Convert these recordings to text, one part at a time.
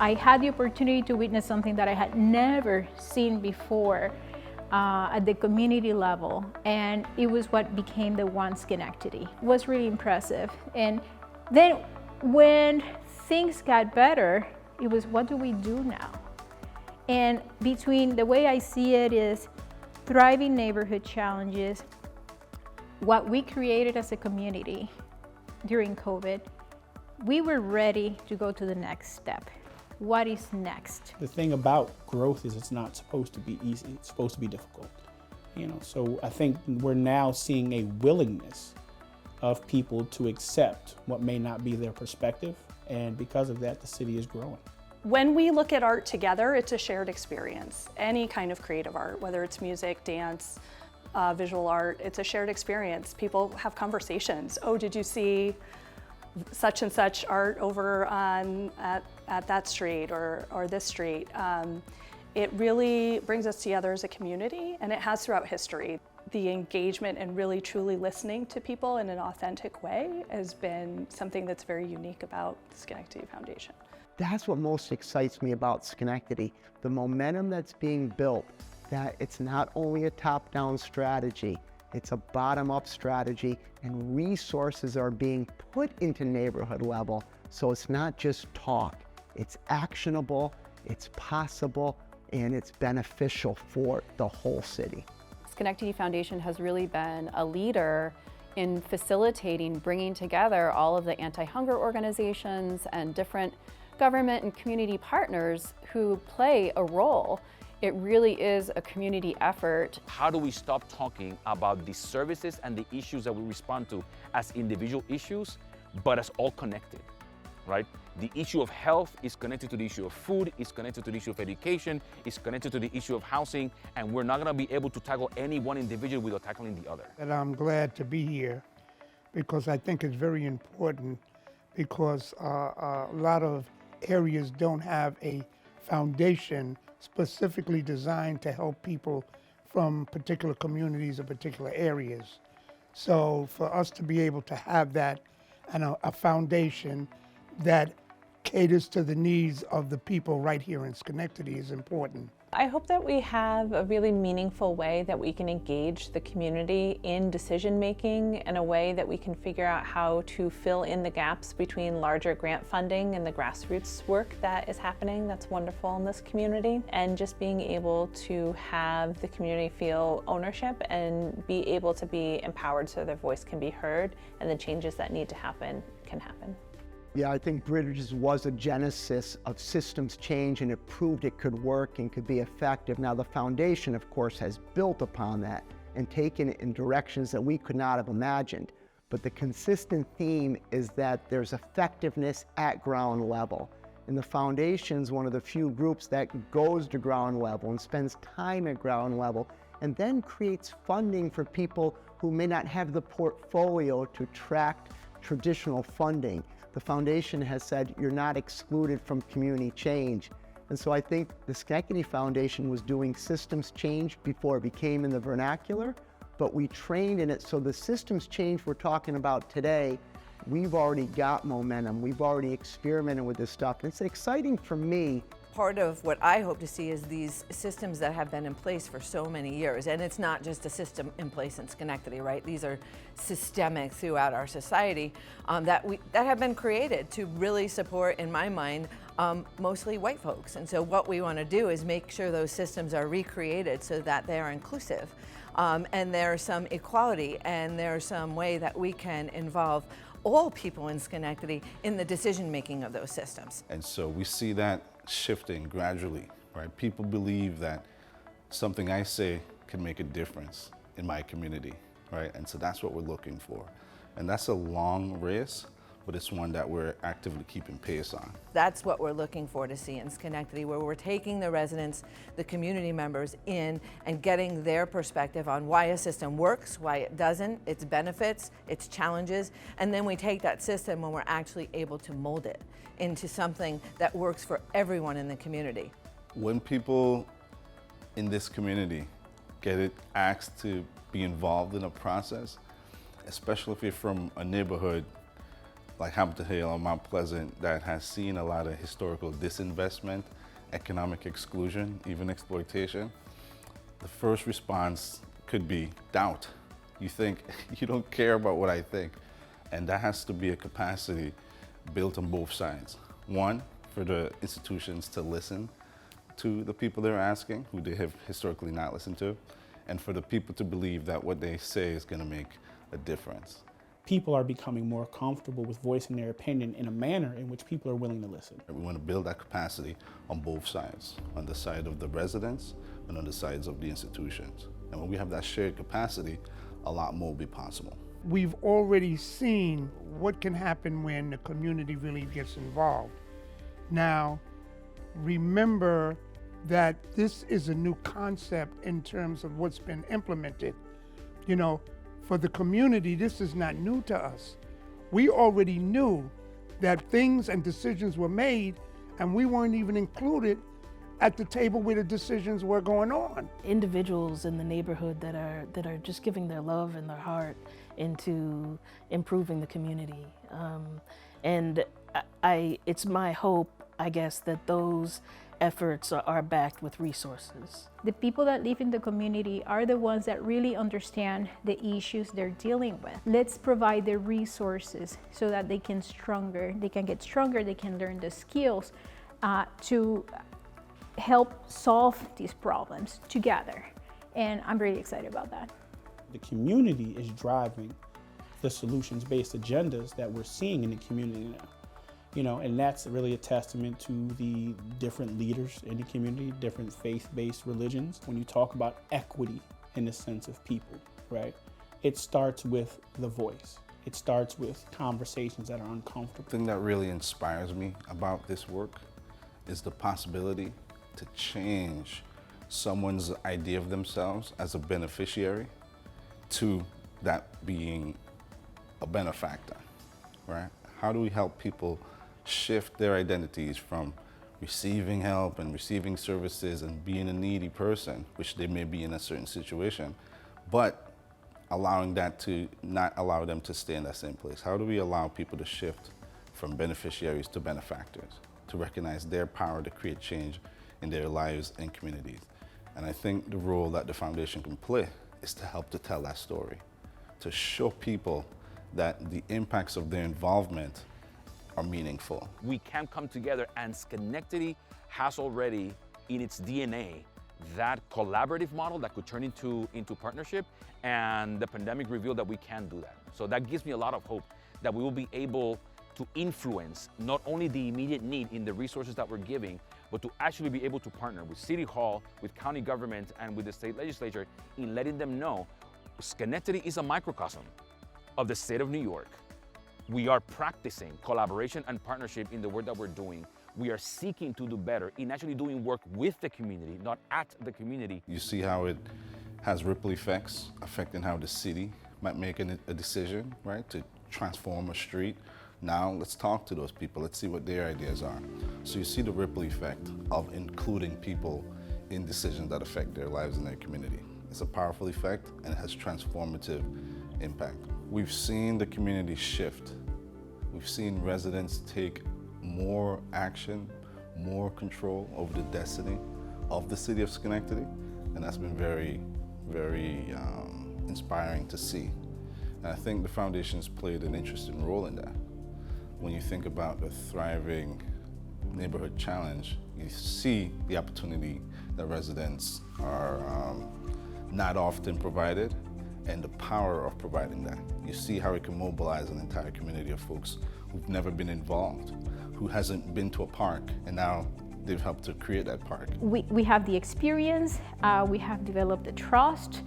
I had the opportunity to witness something that I had never seen before at the community level, and it was what became the One Schenectady. It was really impressive. And then when things got better, it was, what do we do now? And between the way I see it is thriving neighborhood challenges, what we created as a community during COVID, we were ready to go to the next step. What is next? The thing about growth is it's not supposed to be easy, it's supposed to be difficult. So I think we're now seeing a willingness of people to accept what may not be their perspective, and because of that, the city is growing. When we look at art together, it's a shared experience. Any kind of creative art, whether it's music, dance, visual art, it's a shared experience. People have conversations. Oh, did you see such and such art over on at that street or this street? It really brings us together as a community, and it has throughout history. The engagement and really truly listening to people in an authentic way has been something that's very unique about the Schenectady Foundation. That's what most excites me about Schenectady, the momentum that's being built, that it's not only a top-down strategy, it's a bottom-up strategy, and resources are being put into neighborhood level, so it's not just talk, it's actionable, it's possible, and it's beneficial for the whole city. Schenectady Foundation has really been a leader in facilitating bringing together all of the anti-hunger organizations and different government and community partners who play a role. It really is a community effort. How do we stop talking about the services and the issues that we respond to as individual issues, but as all connected, right? The issue of health is connected to the issue of food, is connected to the issue of education, is connected to the issue of housing, and we're not gonna be able to tackle any one individual without tackling the other. And I'm glad to be here because I think it's very important, because a lot of areas don't have a foundation specifically designed to help people from particular communities or particular areas. So for us to be able to have that and a foundation that caters to the needs of the people right here in Schenectady is important. I hope that we have a really meaningful way that we can engage the community in decision making in a way that we can figure out how to fill in the gaps between larger grant funding and the grassroots work that is happening that's wonderful in this community, and just being able to have the community feel ownership and be able to be empowered so their voice can be heard and the changes that need to happen can happen. Yeah, I think Bridges was a genesis of systems change, and it proved it could work and could be effective. Now the foundation, of course, has built upon that and taken it in directions that we could not have imagined. But the consistent theme is that there's effectiveness at ground level. And the foundation's one of the few groups that goes to ground level and spends time at ground level and then creates funding for people who may not have the portfolio to attract traditional funding. The foundation has said you're not excluded from community change. And so I think the Schenectady Foundation was doing systems change before it became in the vernacular, but we trained in it, so the systems change we're talking about today, we've already got momentum, we've already experimented with this stuff. And it's exciting for me. Part of what I hope to see is these systems that have been in place for so many years. And it's not just a system in place in Schenectady, right? These are systemic throughout our society that have been created to really support, in my mind, mostly white folks. And so what we want to do is make sure those systems are recreated so that they are inclusive. And there's some equality, and there's some way that we can involve all people in Schenectady in the decision making of those systems. And so we see that shifting gradually, right? People believe that something I say can make a difference in my community, right? And so that's what we're looking for. And that's a long race, but it's one that we're actively keeping pace on. That's what we're looking for to see in Schenectady, where we're taking the residents, the community members in and getting their perspective on why a system works, why it doesn't, its benefits, its challenges, and then we take that system when we're actually able to mold it into something that works for everyone in the community. When people in this community get it asked to be involved in a process, especially if you're from a neighborhood like Hamilton Hill or Mount Pleasant that has seen a lot of historical disinvestment, economic exclusion, even exploitation, the first response could be doubt. You think, you don't care about what I think. And that has to be a capacity built on both sides. One, for the institutions to listen to the people they're asking, who they have historically not listened to, and for the people to believe that what they say is going to make a difference. People are becoming more comfortable with voicing their opinion in a manner in which people are willing to listen. We want to build that capacity on both sides, on the side of the residents and on the sides of the institutions. And when we have that shared capacity, a lot more will be possible. We've already seen what can happen when the community really gets involved. Now, remember that this is a new concept in terms of what's been implemented. You know, for the community, this is not new to us. We already knew that things and decisions were made, and we weren't even included at the table where the decisions were going on. Individuals in the neighborhood that are just giving their love and their heart into improving the community. And it's my hope, I guess, that those efforts are backed with resources. The people that live in the community are the ones that really understand the issues they're dealing with. Let's provide the resources so that they can get stronger, they can learn the skills to help solve these problems together. And I'm really excited about that. The community is driving the solutions-based agendas that we're seeing in the community now. You know, and that's really a testament to the different leaders in the community, different faith-based religions. When you talk about equity in the sense of people, right? It starts with the voice. It starts with conversations that are uncomfortable. The thing that really inspires me about this work is the possibility to change someone's idea of themselves as a beneficiary to that being a benefactor, right? How do we help people shift their identities from receiving help and receiving services and being a needy person, which they may be in a certain situation, but allowing that to not allow them to stay in that same place? How do we allow people to shift from beneficiaries to benefactors, to recognize their power to create change in their lives and communities? And I think the role that the foundation can play is to help to tell that story, to show people that the impacts of their involvement are meaningful. We can come together, and Schenectady has already in its DNA that collaborative model that could turn into partnership, and the pandemic revealed that we can do that. So that gives me a lot of hope that we will be able to influence not only the immediate need in the resources that we're giving, but to actually be able to partner with City Hall, with county government, and with the state legislature in letting them know Schenectady is a microcosm of the state of New York. We are practicing collaboration and partnership in the work that we're doing. We are seeking to do better in actually doing work with the community, not at the community. You see how it has ripple effects affecting how the city might make a decision, right, to transform a street. Now let's talk to those people. Let's see what their ideas are. So you see the ripple effect of including people in decisions that affect their lives and their community. It's a powerful effect, and it has transformative impact. We've seen the community shift. We've seen residents take more action, more control over the destiny of the city of Schenectady, and that's been very, very inspiring to see. And I think the foundation's played an interesting role in that. When you think about the Thriving Neighborhood Challenge, you see the opportunity that residents are not often provided, and the power of providing that. You see how it can mobilize an entire community of folks who've never been involved, who hasn't been to a park, and now they've helped to create that park. We have the experience, we have developed the trust,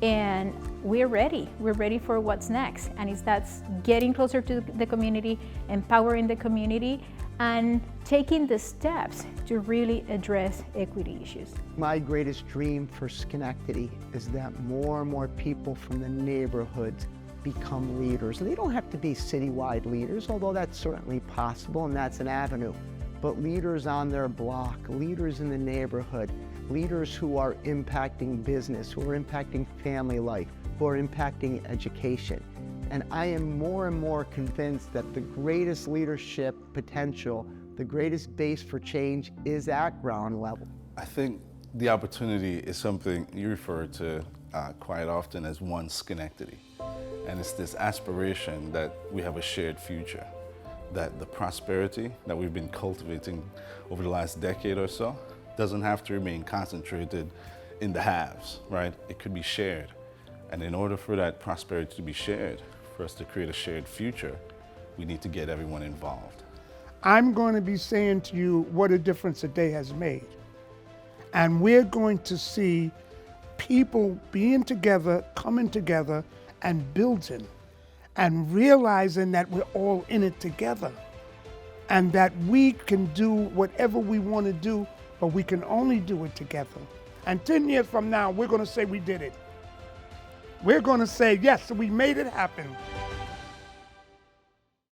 and we're ready. We're ready for what's next. And that's getting closer to the community, empowering the community, and taking the steps to really address equity issues. My greatest dream for Schenectady is that more and more people from the neighborhoods become leaders. They don't have to be citywide leaders, although that's certainly possible and that's an avenue. But leaders on their block, leaders in the neighborhood, leaders who are impacting business, who are impacting family life, who are impacting education. And I am more and more convinced that the greatest leadership potential, the greatest base for change is at ground level. I think the opportunity is something you refer to quite often as One Schenectady. And it's this aspiration that we have a shared future, that the prosperity that we've been cultivating over the last decade or so doesn't have to remain concentrated in the haves, right? It could be shared. And in order for that prosperity to be shared, for us to create a shared future, we need to get everyone involved. I'm going to be saying to you what a difference a day has made. And we're going to see people being together, coming together, and building, and realizing that we're all in it together, and that we can do whatever we want to do, but we can only do it together. And 10 years from now, we're going to say we did it. We're going to say, yes, we made it happen.